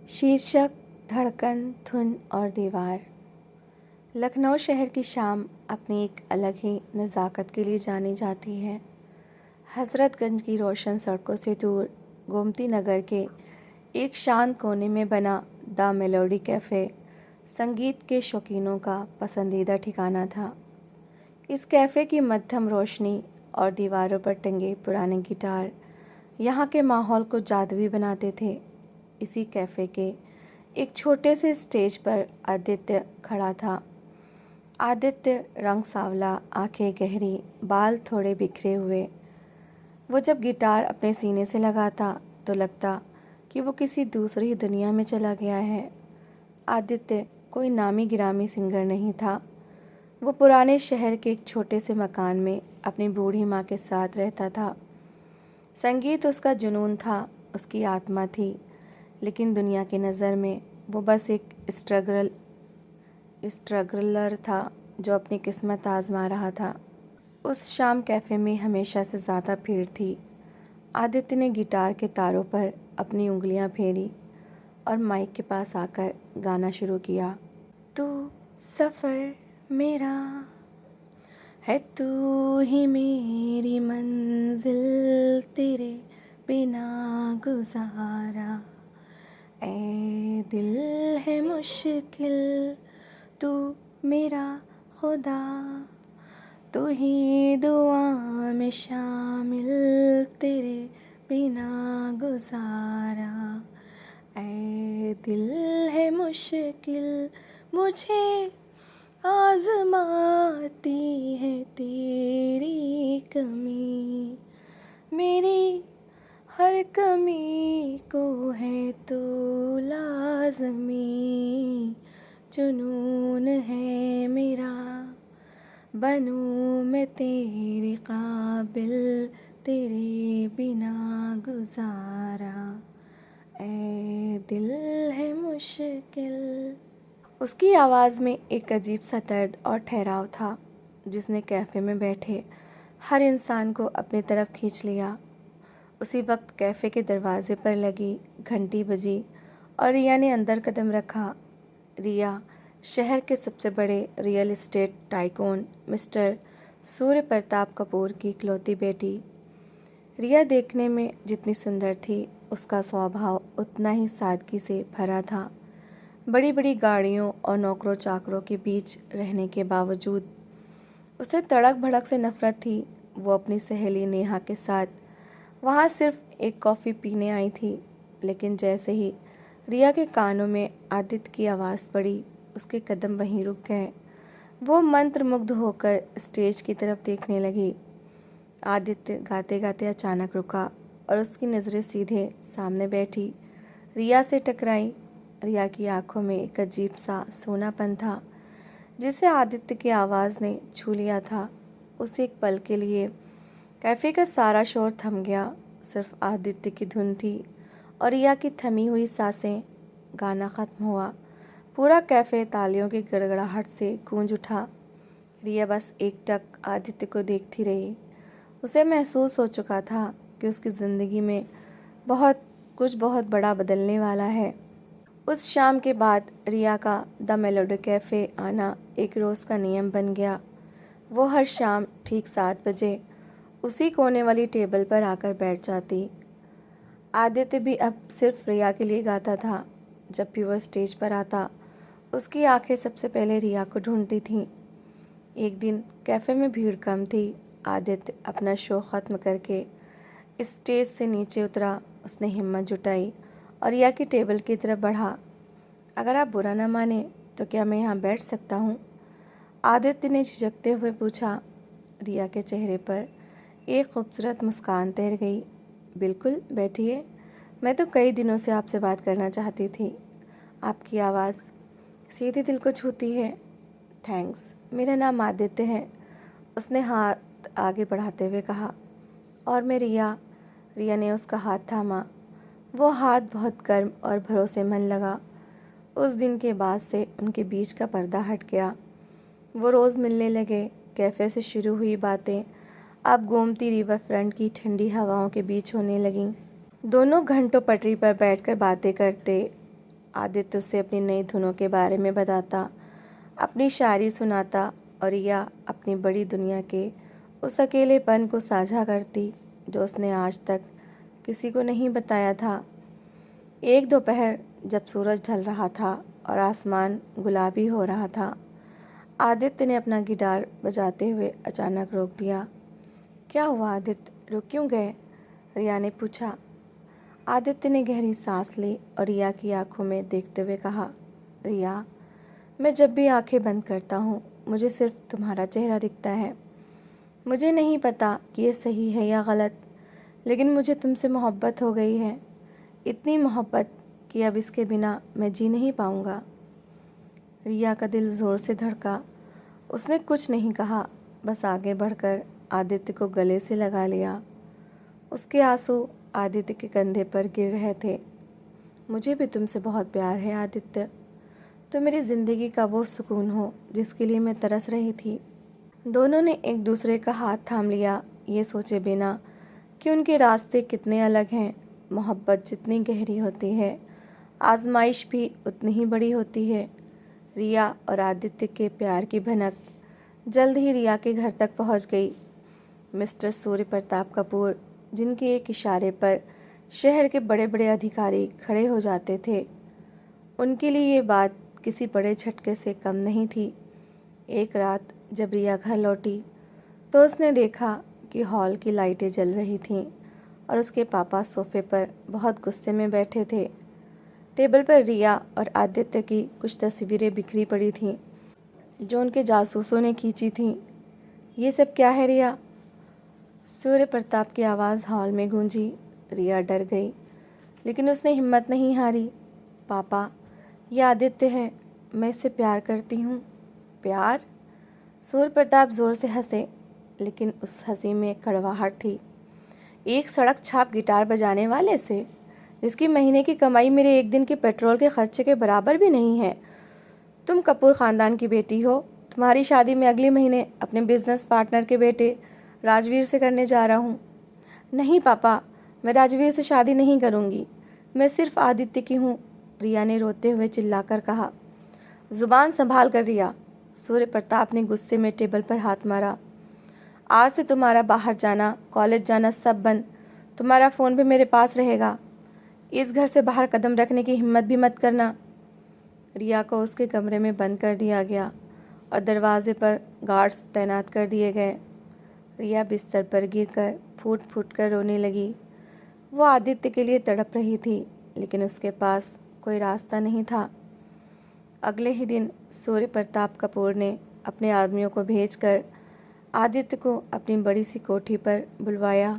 शीर्षक धड़कन, धुन और दीवार। लखनऊ शहर की शाम अपनी एक अलग ही नज़ाकत के लिए जानी जाती है। हज़रतगंज की रोशन सड़कों से दूर गोमती नगर के एक शांत कोने में बना द मेलोडी कैफ़े संगीत के शौकीनों का पसंदीदा ठिकाना था। इस कैफ़े की मध्यम रोशनी और दीवारों पर टंगे पुराने गिटार यहाँ के माहौल को जादुई बनाते थे। इसी कैफ़े के एक छोटे से स्टेज पर आदित्य खड़ा था। आदित्य रंग सांवला, आंखें गहरी, बाल थोड़े बिखरे हुए। वो जब गिटार अपने सीने से लगाता तो लगता कि वो किसी दूसरी दुनिया में चला गया है। आदित्य कोई नामी गिरामी सिंगर नहीं था। वो पुराने शहर के एक छोटे से मकान में अपनी बूढ़ी माँ के साथ रहता था। संगीत उसका जुनून था, उसकी आत्मा थी, लेकिन दुनिया की नज़र में वो बस एक स्ट्रगलर था जो अपनी किस्मत आजमा रहा था। उस शाम कैफ़े में हमेशा से ज़्यादा भीड़ थी। आदित्य ने गिटार के तारों पर अपनी उंगलियां फेरी और माइक के पास आकर गाना शुरू किया। तू सफ़र मेरा है, तू ही मेरी मंजिल, तेरे बिना गुजारा ऐ दिल है मुश्किल, तू मेरा खुदा, तू ही दुआ में शामिल, तेरे बिना गुजारा ऐ दिल है मुश्किल, मुझे आज़माती है तेरी कमी, मेरी हर कमी को है तो लाज़मी, जुनून है मेरा, बनूं मैं तेरे काबिल, तेरे बिना गुजारा ऐ दिल है मुश्किल। उसकी आवाज़ में एक अजीब सा दर्द और ठहराव था जिसने कैफ़े में बैठे हर इंसान को अपनी तरफ खींच लिया। उसी वक्त कैफ़े के दरवाजे पर लगी घंटी बजी और रिया ने अंदर कदम रखा। रिया शहर के सबसे बड़े real estate tycoon mister Surya Pratap Kapoor की इकलौती बेटी। रिया देखने में जितनी सुंदर थी, उसका स्वभाव उतना ही सादगी से भरा था। बड़ी बड़ी गाड़ियों और नौकरों चाकरों के बीच रहने के बावजूद उसे तड़क भड़क से नफरत थी। वो अपनी सहेली नेहा के साथ वहाँ सिर्फ एक कॉफ़ी पीने आई थी, लेकिन जैसे ही रिया के कानों में आदित्य की आवाज़ पड़ी, उसके कदम वहीं रुक गए। वो मंत्रमुग्ध होकर स्टेज की तरफ देखने लगी। आदित्य गाते गाते अचानक रुका और उसकी नज़रें सीधे सामने बैठी रिया से टकराई। रिया की आंखों में एक अजीब सा सोनापन था जिसे आदित्य की आवाज़ ने छू लिया था। उसे एक पल के लिए कैफ़े का सारा शोर थम गया। सिर्फ आदित्य की धुन थी और रिया की थमी हुई सांसें। गाना ख़त्म हुआ। पूरा कैफ़े तालियों की गड़गड़ाहट से गूंज उठा। रिया बस एकटक आदित्य को देखती रही। उसे महसूस हो चुका था कि उसकी ज़िंदगी में बहुत बड़ा बदलने वाला है। उस शाम के बाद रिया का द मेलोडी कैफ़े आना एक रोज़ का नियम बन गया। वो हर शाम ठीक 7 बजे उसी कोने वाली टेबल पर आकर बैठ जाती। आदित्य भी अब सिर्फ रिया के लिए गाता था। जब भी वह स्टेज पर आता, उसकी आंखें सबसे पहले रिया को ढूंढती थीं। एक दिन कैफ़े में भीड़ कम थी। आदित्य अपना शो ख़त्म करके स्टेज से नीचे उतरा। उसने हिम्मत जुटाई और रिया की टेबल की तरफ बढ़ा। अगर आप बुरा ना माने तो क्या मैं यहाँ बैठ सकता हूँ? आदित्य ने झिझकते हुए पूछा। रिया के चेहरे पर एक खूबसूरत मुस्कान तैर गई। बिल्कुल, बैठिए। मैं तो कई दिनों से आपसे बात करना चाहती थी। आपकी आवाज़ सीधे दिल को छूती है। थैंक्स। मेरा नाम आदित्य है, उसने हाथ आगे बढ़ाते हुए कहा। और मैं रिया। रिया ने उसका हाथ थामा। वो हाथ बहुत गर्म और भरोसेमंद लगा। उस दिन के बाद से उनके बीच का पर्दा हट गया। वो रोज़ मिलने लगे। कैफ़े से शुरू हुई बातें अब गोमती रिवर फ्रंट की ठंडी हवाओं के बीच होने लगीं। दोनों घंटों पटरी पर बैठकर बातें करते आदित्य उसे अपनी नई धुनों के बारे में बताता, अपनी शायरी सुनाता और रिया अपनी बड़ी दुनिया के उस अकेलेपन को साझा करती जो उसने आज तक किसी को नहीं बताया था। एक दोपहर जब सूरज ढल रहा था और आसमान गुलाबी हो रहा था, आदित्य ने अपना गिटार बजाते हुए अचानक रोक दिया। क्या हुआ आदित्य, रुक क्यों गए? रिया ने पूछा। आदित्य ने गहरी सांस ली और रिया की आंखों में देखते हुए कहा, रिया, मैं जब भी आंखें बंद करता हूँ मुझे सिर्फ तुम्हारा चेहरा दिखता है। मुझे नहीं पता कि ये सही है या गलत, लेकिन मुझे तुमसे मोहब्बत हो गई है, इतनी मोहब्बत कि अब इसके बिना मैं जी नहीं पाऊँगा। रिया का दिल ज़ोर से धड़का। उसने कुछ नहीं कहा, बस आगे बढ़कर आदित्य को गले से लगा लिया। उसके आंसू आदित्य के कंधे पर गिर रहे थे। मुझे भी तुमसे बहुत प्यार है आदित्य, तुम मेरी ज़िंदगी का वो सुकून हो जिसके लिए मैं तरस रही थी। दोनों ने एक दूसरे का हाथ थाम लिया, ये सोचे बिना कि उनके रास्ते कितने अलग हैं। मोहब्बत जितनी गहरी होती है, आजमाइश भी उतनी ही बड़ी होती है। रिया और आदित्य के प्यार की भनक जल्द ही रिया के घर तक पहुंच गई। मिस्टर सूर्य प्रताप कपूर, जिनके एक इशारे पर शहर के बड़े बड़े अधिकारी खड़े हो जाते थे, उनके लिए ये बात किसी बड़े झटके से कम नहीं थी। एक रात जब रिया घर लौटी तो उसने देखा कि हॉल की लाइटें जल रही थीं और उसके पापा सोफे पर बहुत गुस्से में बैठे थे। टेबल पर रिया और आदित्य की कुछ तस्वीरें बिखरी पड़ी थीं जो उनके जासूसों ने खींची थीं। ये सब क्या है रिया? सूर्य प्रताप की आवाज़ हॉल में गूंजी। रिया डर गई, लेकिन उसने हिम्मत नहीं हारी। पापा, ये आदित्य है, मैं इससे प्यार करती हूँ। प्यार? सूर्य प्रताप ज़ोर से हंसे, लेकिन उस हंसी में कड़वाहट थी। एक सड़क छाप गिटार बजाने वाले से, जिसकी महीने की कमाई मेरे एक दिन के पेट्रोल के खर्चे के बराबर भी नहीं है। तुम कपूर ख़ानदान की बेटी हो। तुम्हारी शादी मैं अगले महीने अपने बिजनेस पार्टनर के बेटे राजवीर से करने जा रहा हूँ। नहीं पापा, मैं राजवीर से शादी नहीं करूँगी, मैं सिर्फ आदित्य की हूँ, रिया ने रोते हुए चिल्लाकर कहा। ज़ुबान संभाल कर रिया, सूर्य प्रताप ने गुस्से में टेबल पर हाथ मारा। आज से तुम्हारा बाहर जाना, कॉलेज जाना सब बंद। तुम्हारा फ़ोन भी मेरे पास रहेगा। इस घर से बाहर कदम रखने की हिम्मत भी मत करना। रिया को उसके कमरे में बंद कर दिया गया और दरवाजे पर गार्ड्स तैनात कर दिए गए। रिया बिस्तर पर गिरकर फूट फूट कर रोने लगी। वो आदित्य के लिए तड़प रही थी, लेकिन उसके पास कोई रास्ता नहीं था। अगले ही दिन सूर्य प्रताप कपूर ने अपने आदमियों को भेजकर आदित्य को अपनी बड़ी सी कोठी पर बुलवाया।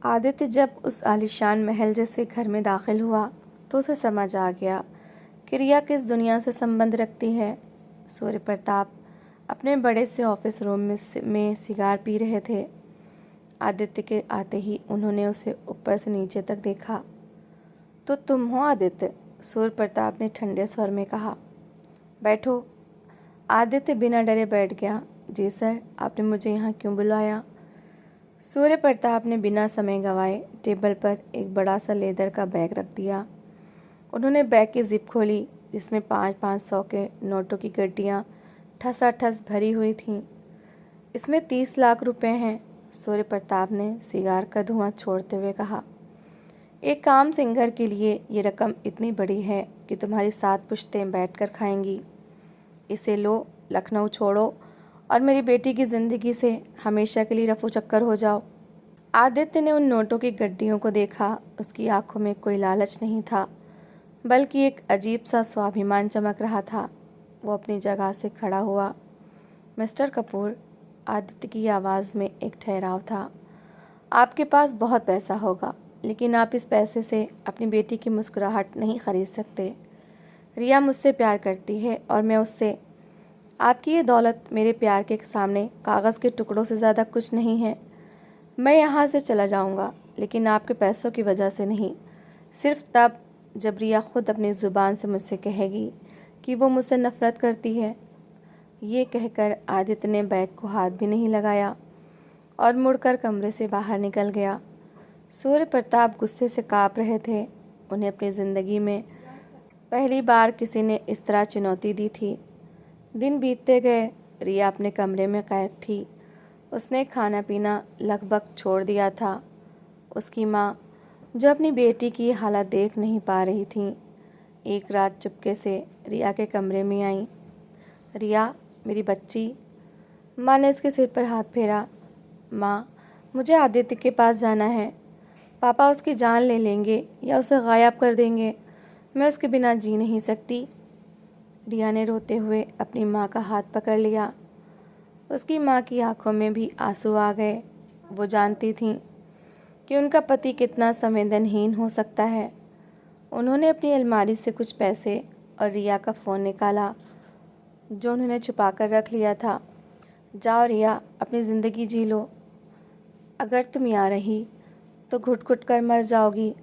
आदित्य जब उस आलीशान महल जैसे घर में दाखिल हुआ तो उसे समझ आ गया कि रिया किस दुनिया से संबंध रखती है। सूर्य प्रताप अपने बड़े से ऑफिस रूम में सिगार पी रहे थे। आदित्य के आते ही उन्होंने उसे ऊपर से नीचे तक देखा। तो तुम हो आदित्य? सूर्य प्रताप ने ठंडे स्वर में कहा। बैठो। आदित्य बिना डरे बैठ गया। जी सर, आपने मुझे यहाँ क्यों बुलाया? सूर्य प्रताप ने बिना समय गंवाए टेबल पर एक बड़ा सा लेदर का बैग रख दिया। उन्होंने बैग की जिप खोली, जिसमें 500 के नोटों की गड्डियाँ ठसाठस भरी हुई थीं। इसमें 30 लाख रुपए हैं, सूर्य प्रताप ने सिगार का धुआं छोड़ते हुए कहा। एक काम सिंगर के लिए ये रकम इतनी बड़ी है कि तुम्हारी 7 पुश्तें बैठकर खाएंगी। इसे लो, लखनऊ छोड़ो और मेरी बेटी की ज़िंदगी से हमेशा के लिए रफू चक्कर हो जाओ। आदित्य ने उन नोटों की गड्डियों को देखा। उसकी आंखों में कोई लालच नहीं था, बल्कि एक अजीब सा स्वाभिमान चमक रहा था। वो अपनी जगह से खड़ा हुआ। मिस्टर कपूर, आदित्य की आवाज़ में एक ठहराव था, आपके पास बहुत पैसा होगा, लेकिन आप इस पैसे से अपनी बेटी की मुस्कुराहट नहीं खरीद सकते। रिया मुझसे प्यार करती है और मैं उससे। आपकी ये दौलत मेरे प्यार के सामने कागज़ के टुकड़ों से ज़्यादा कुछ नहीं है। मैं यहाँ से चला जाऊँगा, लेकिन आपके पैसों की वजह से नहीं, सिर्फ तब जब रिया खुद अपनी ज़ुबान से मुझसे कहेगी कि वो मुझसे नफ़रत करती है। ये कहकर आदित्य ने बैग को हाथ भी नहीं लगाया और मुड़कर कमरे से बाहर निकल गया। सूर्य प्रताप गुस्से से काँप रहे थे। उन्हें अपनी ज़िंदगी में पहली बार किसी ने इस तरह चुनौती दी थी। दिन बीतते गए। रिया अपने कमरे में कैद थी। उसने खाना पीना लगभग छोड़ दिया था। उसकी माँ, जो अपनी बेटी की हालत देख नहीं पा रही थी, एक रात चुपके से रिया के कमरे में आई। रिया, मेरी बच्ची। माँ ने उसके सिर पर हाथ फेरा। माँ, मुझे आदित्य के पास जाना है। पापा उसकी जान ले लेंगे या उसे गायब कर देंगे। मैं उसके बिना जी नहीं सकती। रिया ने रोते हुए अपनी माँ का हाथ पकड़ लिया। उसकी माँ की आंखों में भी आंसू आ गए। वो जानती थीं कि उनका पति कितना संवेदनहीन हो सकता है। उन्होंने अपनी अलमारी से कुछ पैसे और रिया का फ़ोन निकाला, जो उन्होंने छुपा कर रख लिया था। जाओ रिया, अपनी ज़िंदगी जी लो। अगर तुम यहाँ रही तो घुट घुट कर मर जाओगी।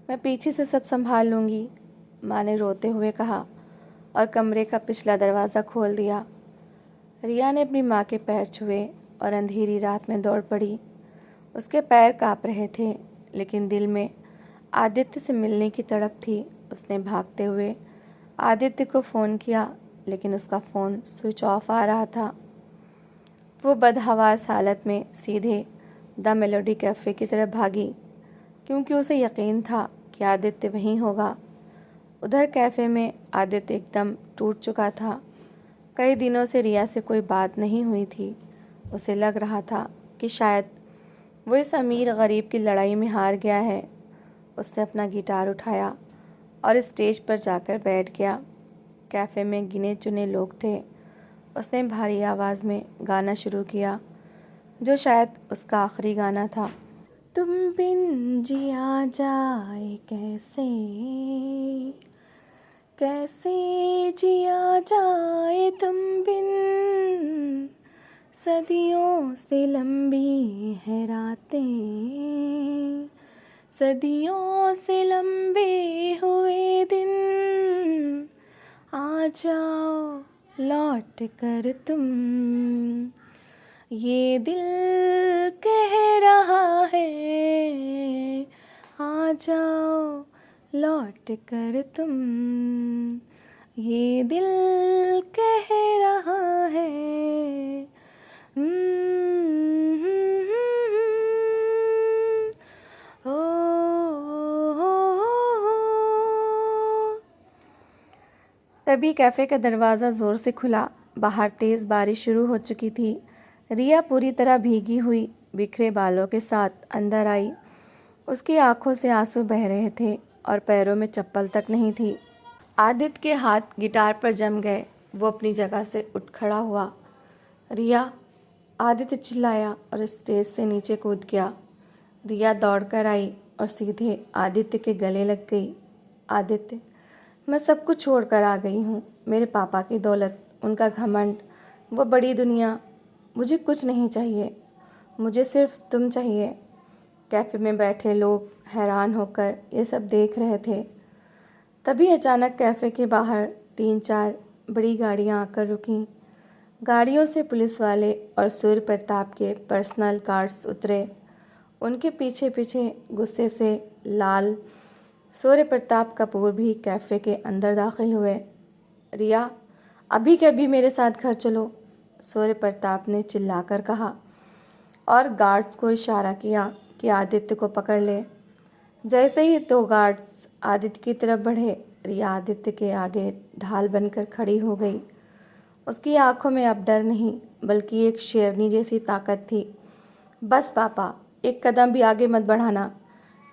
मैं पीछे से सब संभाल लूँगी, माँ ने रोते हुए कहा और कमरे का पिछला दरवाज़ा खोल दिया। रिया ने अपनी माँ के पैर छुए और अंधेरी रात में दौड़ पड़ी। उसके पैर काँप रहे थे, लेकिन दिल में आदित्य से मिलने की तड़प थी। उसने भागते हुए आदित्य को फ़ोन किया, लेकिन उसका फ़ोन स्विच ऑफ आ रहा था। वो बदहवास हालत में सीधे द मेलोडी कैफ़े की तरफ भागी, क्योंकि उसे यकीन था कि आदित्य वहीं होगा। उधर कैफ़े में आदित्य एकदम टूट चुका था। कई दिनों से रिया से कोई बात नहीं हुई थी। उसे लग रहा था कि शायद वो इस अमीर गरीब की लड़ाई में हार गया है। उसने अपना गिटार उठाया और स्टेज पर जाकर बैठ गया। कैफ़े में गिने चुने लोग थे। उसने भारी आवाज़ में गाना शुरू किया, जो शायद उसका आखिरी गाना था। तुम बिन जिया जाए कैसे, कैसे जिया जाए तुम बिन, सदियों से लंबी है रातें, सदियों से लंबे हुए दिन, आ जाओ लौट कर तुम, ये दिल कह रहा है, आ जाओ लौट कर तुम, ये दिल कह रहा है। ओ, तभी कैफ़े का दरवाज़ा ज़ोर से खुला। बाहर तेज़ बारिश शुरू हो चुकी थी। रिया पूरी तरह भीगी हुई, बिखरे बालों के साथ अंदर आई। उसकी आंखों से आंसू बह रहे थे और पैरों में चप्पल तक नहीं थी। आदित्य के हाथ गिटार पर जम गए। वो अपनी जगह से उठ खड़ा हुआ। रिया, आदित्य चिल्लाया और स्टेज से नीचे कूद गया। रिया दौड़कर आई और सीधे आदित्य के गले लग गई। आदित्य, मैं सब कुछ छोड़ कर आ गई हूँ। मेरे पापा की दौलत, उनका घमंड, वो बड़ी दुनिया, मुझे कुछ नहीं चाहिए। मुझे सिर्फ तुम चाहिए। कैफ़े में बैठे लोग हैरान होकर ये सब देख रहे थे। तभी अचानक कैफ़े के बाहर 3-4 बड़ी गाड़ियाँ आकर रुकीं। गाड़ियों से पुलिस वाले और सूर्य प्रताप के पर्सनल कार्ड्स उतरे। उनके पीछे पीछे गुस्से से लाल सूर्य प्रताप कपूर भी कैफ़े के अंदर दाखिल हुए। रिया, अभी के अभी मेरे साथ घर चलो, सूर्य प्रताप ने चिल्लाकर कहा और गार्ड्स को इशारा किया कि आदित्य को पकड़ ले। जैसे ही 2 गार्ड्स आदित्य की तरफ बढ़े, रिया आदित्य के आगे ढाल बनकर खड़ी हो गई। उसकी आंखों में अब डर नहीं, बल्कि एक शेरनी जैसी ताकत थी। बस पापा, एक कदम भी आगे मत बढ़ाना,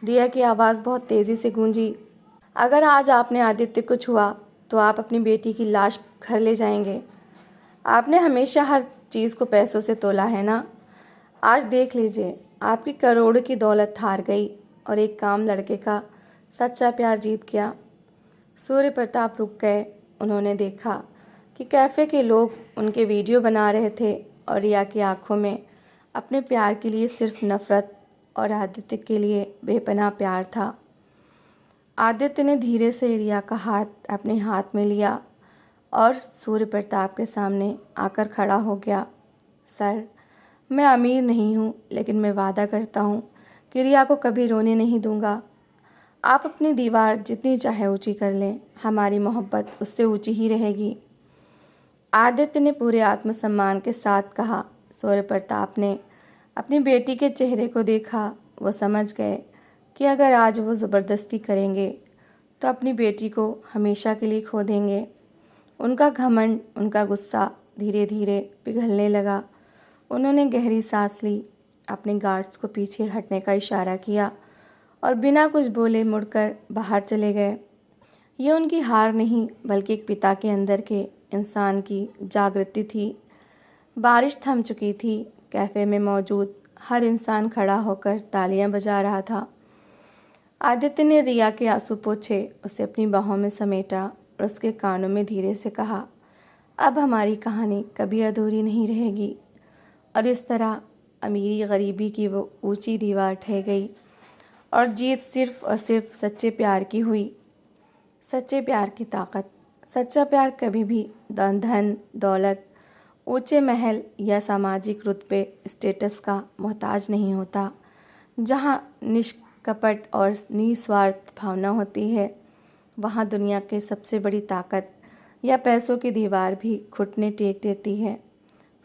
रिया की आवाज़ बहुत तेज़ी से गूंजी। अगर आज आपने आदित्य को छुआ तो आप अपनी बेटी की लाश घर ले जाएंगे। आपने हमेशा हर चीज़ को पैसों से तोला है ना। आज देख लीजिए, आपकी करोड़ों की दौलत हार गई और एक काम लड़के का सच्चा प्यार जीत गया। सूर्य प्रताप रुक गए। उन्होंने देखा कि कैफ़े के लोग उनके वीडियो बना रहे थे और रिया की आंखों में अपने प्यार के लिए सिर्फ नफ़रत और आदित्य के लिए बेपनाह प्यार था। आदित्य ने धीरे से रिया का हाथ अपने हाथ में लिया और सूर्य प्रताप के सामने आकर खड़ा हो गया। सर, मैं अमीर नहीं हूँ, लेकिन मैं वादा करता हूँ कि रिया को कभी रोने नहीं दूँगा। आप अपनी दीवार जितनी चाहे ऊंची कर लें, हमारी मोहब्बत उससे ऊंची ही रहेगी। आदित्य ने पूरे आत्मसम्मान के साथ कहा। सूर्य प्रताप ने अपनी बेटी के चेहरे को देखा। वो समझ गए कि अगर आज वो ज़बरदस्ती करेंगे तो अपनी बेटी को हमेशा के लिए खो देंगे। उनका घमंड, उनका गुस्सा धीरे धीरे पिघलने लगा। उन्होंने गहरी सांस ली, अपने गार्ड्स को पीछे हटने का इशारा किया और बिना कुछ बोले मुड़कर बाहर चले गए। ये उनकी हार नहीं, बल्कि एक पिता के अंदर के इंसान की जागृति थी। बारिश थम चुकी थी। कैफ़े में मौजूद हर इंसान खड़ा होकर तालियां बजा रहा था। आदित्य ने रिया के आंसू पोंछे, उसे अपनी बाहों में समेटा और उसके कानों में धीरे से कहा, अब हमारी कहानी कभी अधूरी नहीं रहेगी। और इस तरह अमीरी गरीबी की वो ऊंची दीवार ढह गई और जीत सिर्फ और सिर्फ सच्चे प्यार की हुई। सच्चे प्यार की ताकत। सच्चा प्यार कभी भी धन, दौलत, ऊंचे महल या सामाजिक रुतबे, स्टेटस का मोहताज नहीं होता। जहाँ निष्कपट और निस्वार्थ भावना होती है, वहाँ दुनिया की सबसे बड़ी ताकत या पैसों की दीवार भी घुटने टेक देती है।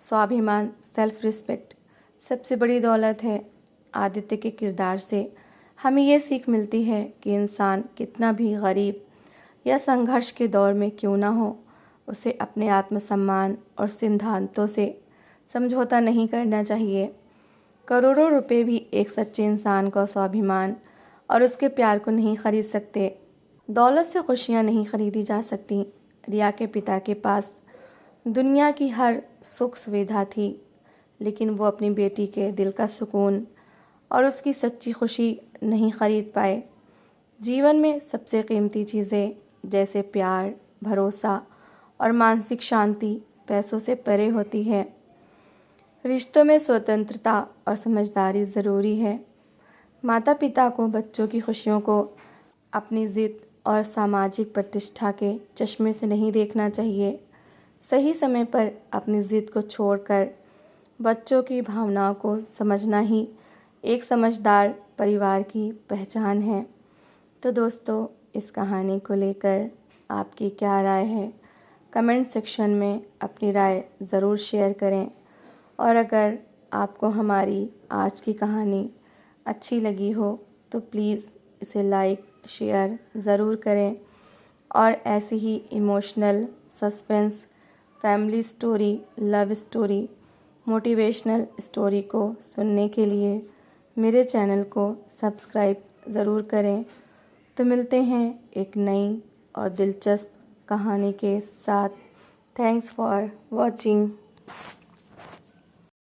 स्वाभिमान, सेल्फ रिस्पेक्ट सबसे बड़ी दौलत है। आदित्य के किरदार से हमें ये सीख मिलती है कि इंसान कितना भी गरीब या संघर्ष के दौर में क्यों ना हो, उसे अपने आत्मसम्मान और सिद्धांतों से समझौता नहीं करना चाहिए। करोड़ों रुपए भी एक सच्चे इंसान का स्वाभिमान और उसके प्यार को नहीं खरीद सकते। दौलत से खुशियाँ नहीं खरीदी जा सकती। रिया के पिता के पास दुनिया की हर सुख सुविधा थी, लेकिन वो अपनी बेटी के दिल का सुकून और उसकी सच्ची खुशी नहीं खरीद पाए। जीवन में सबसे कीमती चीज़ें जैसे प्यार, भरोसा और मानसिक शांति पैसों से परे होती है। रिश्तों में स्वतंत्रता और समझदारी ज़रूरी है। माता पिता को बच्चों की खुशियों को अपनी ज़िद और सामाजिक प्रतिष्ठा के चश्मे से नहीं देखना चाहिए। सही समय पर अपनी ज़िद को छोड़कर बच्चों की भावनाओं को समझना ही एक समझदार परिवार की पहचान है। तो दोस्तों, इस कहानी को लेकर आपकी क्या राय है? कमेंट सेक्शन में अपनी राय ज़रूर शेयर करें। और अगर आपको हमारी आज की कहानी अच्छी लगी हो तो प्लीज़ इसे लाइक, शेयर ज़रूर करें। और ऐसी ही emotional, suspense, family story, love story, motivational story को सुनने के लिए मेरे चैनल को सब्सक्राइब ज़रूर करें। तो मिलते हैं एक नई और दिलचस्प कहानी के साथ। Thanks for watching.